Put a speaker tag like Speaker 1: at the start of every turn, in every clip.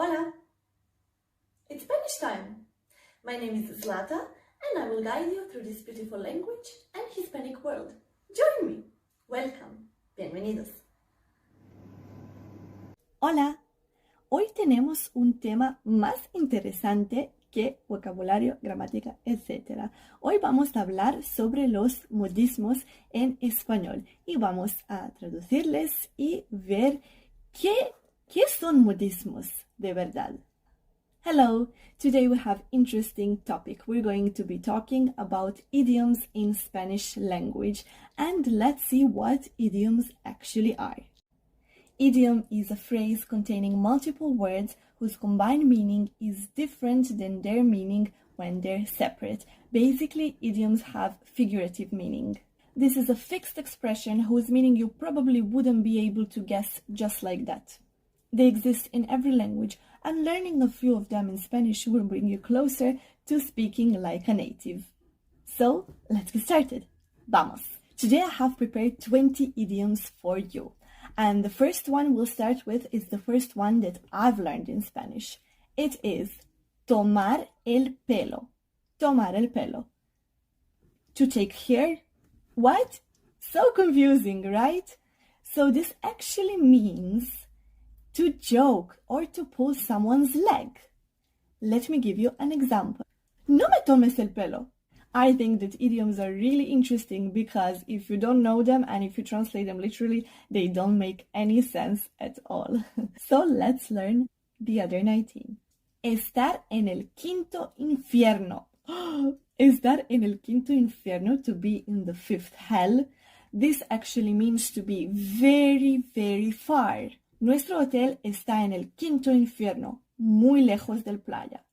Speaker 1: Hola! It's Spanish time! My name is Zlata and I will guide you through this beautiful language and Hispanic world. Join me! Welcome! Bienvenidos!
Speaker 2: Hola, hoy tenemos un tema más interesante que vocabulario, gramática, etc. Hoy vamos a hablar sobre los modismos en español y vamos a traducirles y ver qué son modismos de verdad. Hello, today we have interesting topic. We're going to be talking about idioms in Spanish language and let's see what idioms actually are. Idiom is a phrase containing multiple words whose combined meaning is different than their meaning when they're separate. Basically, idioms have figurative meaning. This is a fixed expression whose meaning you probably wouldn't be able to guess just like that. They exist in every language, and learning a few of them in Spanish will bring you closer to speaking like a native. So, let's get started. Vamos! Today I have prepared 20 idioms for you. And the first one we'll start with is the first one that I've learned in Spanish. It is tomar el pelo. Tomar el pelo. To take hair. What? So confusing, right? So this actually means to joke or to pull someone's leg. Let me give you an example. No me tomes el pelo. I think that idioms are really interesting because if you don't know them and if you translate them literally, they don't make any sense at all. So let's learn the other 19. Estar en el quinto infierno. Estar en el quinto infierno, to be in the fifth hell. This actually means to be very, very far. Nuestro hotel está en el quinto infierno, muy lejos del playa.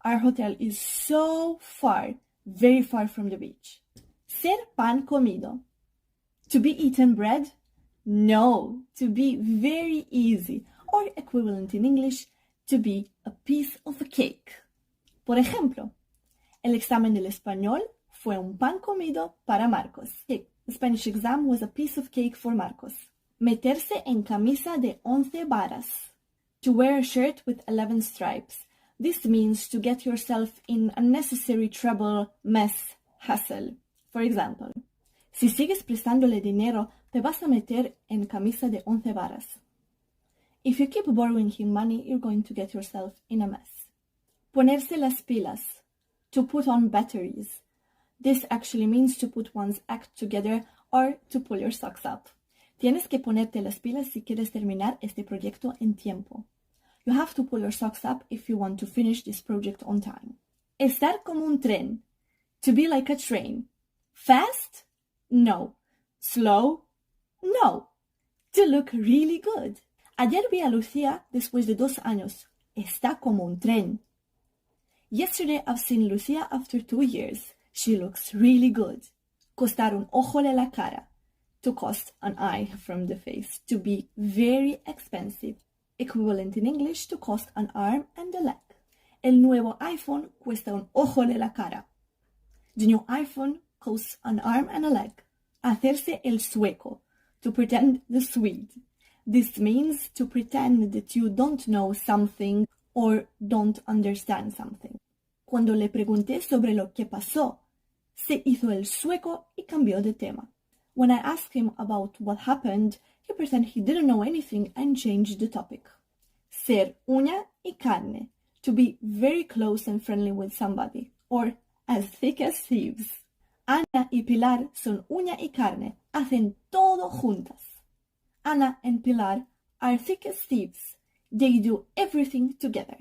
Speaker 2: Our hotel is so far, very far from the beach. Ser pan comido. To be eaten bread? No, to be very easy, or equivalent in English, to be a piece of a cake. Por ejemplo, el examen del español fue un pan comido para Marcos. The Spanish exam was a piece of cake for Marcos. Meterse en camisa de 11 varas. To wear a shirt with 11 stripes. This means to get yourself in unnecessary trouble, mess, hassle. For example, si sigues prestándole dinero, te vas a meter en camisa de 11 varas. If you keep borrowing him money, you're going to get yourself in a mess. Ponerse las pilas. To put on batteries. This actually means to put one's act together or to pull your socks up. Tienes que ponerte las pilas si quieres terminar este proyecto en tiempo. You have to pull your socks up if you want to finish this project on time. Estar como un tren. To be like a train. Fast? No. Slow? No. To look really good. Ayer vi a Lucía después de 2 años. Está como un tren. Yesterday I've seen Lucía after 2 years. She looks really good. Costar un ojo de la cara. To cost an eye from the face. To be very expensive. Equivalent in English to cost an arm and a leg. El nuevo iPhone cuesta un ojo de la cara. The new iPhone costs an arm and a leg. Hacerse el sueco. To pretend the Swede. This means to pretend that you don't know something or don't understand something. Cuando le pregunté sobre lo que pasó, se hizo el sueco y cambió de tema. When I asked him about what happened, he pretended he didn't know anything and changed the topic. Ser uña y carne. To be very close and friendly with somebody. Or as thick as thieves. Ana y Pilar son uña y carne. Hacen todo juntas. Ana and Pilar are thick as thieves. They do everything together.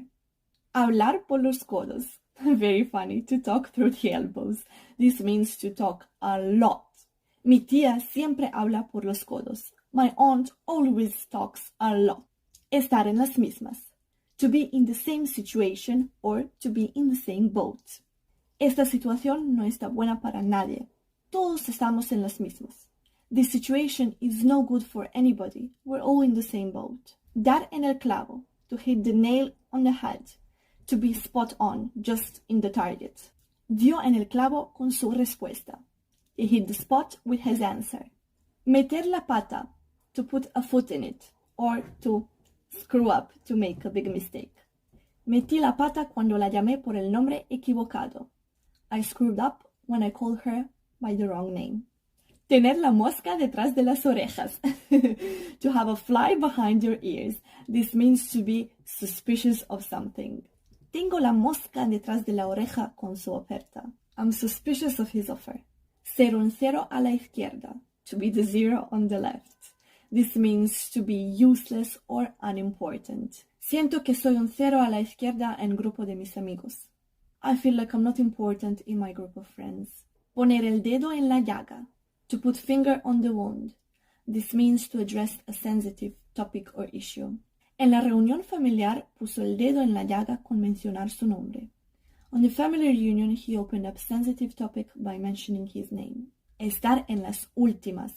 Speaker 2: Hablar por los codos. Very funny, to talk through the elbows. This means to talk a lot. Mi tía siempre habla por los codos. My aunt always talks a lot. Estar en las mismas. To be in the same situation or to be in the same boat. Esta situación no está buena para nadie. Todos estamos en las mismas. This situation is no good for anybody. We're all in the same boat. Dar en el clavo. To hit the nail on the head. To be spot on, just in the target. Dio en el clavo con su respuesta. He hit the spot with his answer. Meter la pata. To put a foot in it. Or to screw up, to make a big mistake. Metí la pata cuando la llamé por el nombre equivocado. I screwed up when I called her by the wrong name. Tener la mosca detrás de las orejas. To have a fly behind your ears. This means to be suspicious of something. Tengo la mosca detrás de la oreja con su oferta. I'm suspicious of his offer. Ser un cero a la izquierda. To be the zero on the left. This means to be useless or unimportant. Siento que soy un cero a la izquierda en grupo de mis amigos. I feel like I'm not important in my group of friends. Poner el dedo en la llaga. To put finger on the wound. This means to address a sensitive topic or issue. En la reunión familiar puso el dedo en la llaga con mencionar su nombre. On the family reunion, he opened up sensitive topic by mentioning his name. Estar en las últimas.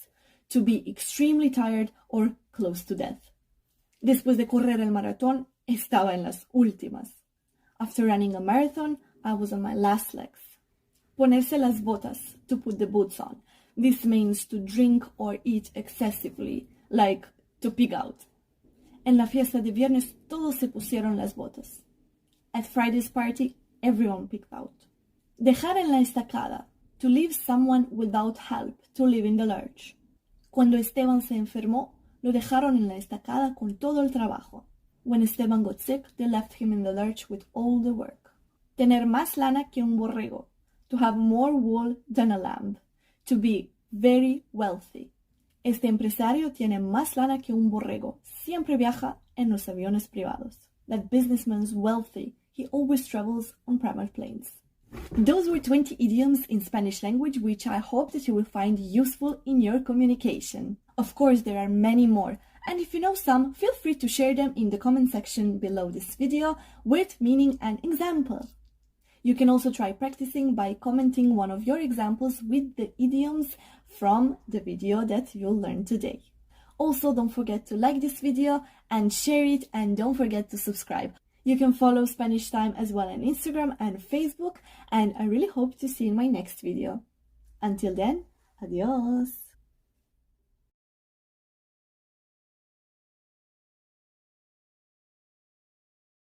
Speaker 2: To be extremely tired or close to death. Después de correr el maratón, estaba en las últimas. After running a marathon, I was on my last legs. Ponerse las botas. To put the boots on. This means to drink or eat excessively, like to pig out. En la fiesta de viernes todos se pusieron las botas. At Friday's party, everyone picked out. Dejar en la estacada. To leave someone without help, to live in the lurch. Cuando Esteban se enfermó, lo dejaron en la estacada con todo el trabajo. When Esteban got sick, they left him in the lurch with all the work. Tener más lana que un borrego. To have more wool than a lamb. To be very wealthy. Este empresario tiene más lana que un borrego. Siempre viaja en los aviones privados. That businessman's wealthy. He always travels on private planes. Those were 20 idioms in Spanish language which I hope that you will find useful in your communication. Of course, there are many more, and if you know some, feel free to share them in the comment section below this video with meaning and example. You can also try practicing by commenting one of your examples with the idioms from the video that you'll learn today. Also, don't forget to like this video and share it, and don't forget to subscribe. You can follow Spanish Time as well on Instagram and Facebook, and I really hope to see you in my next video. Until then, adios!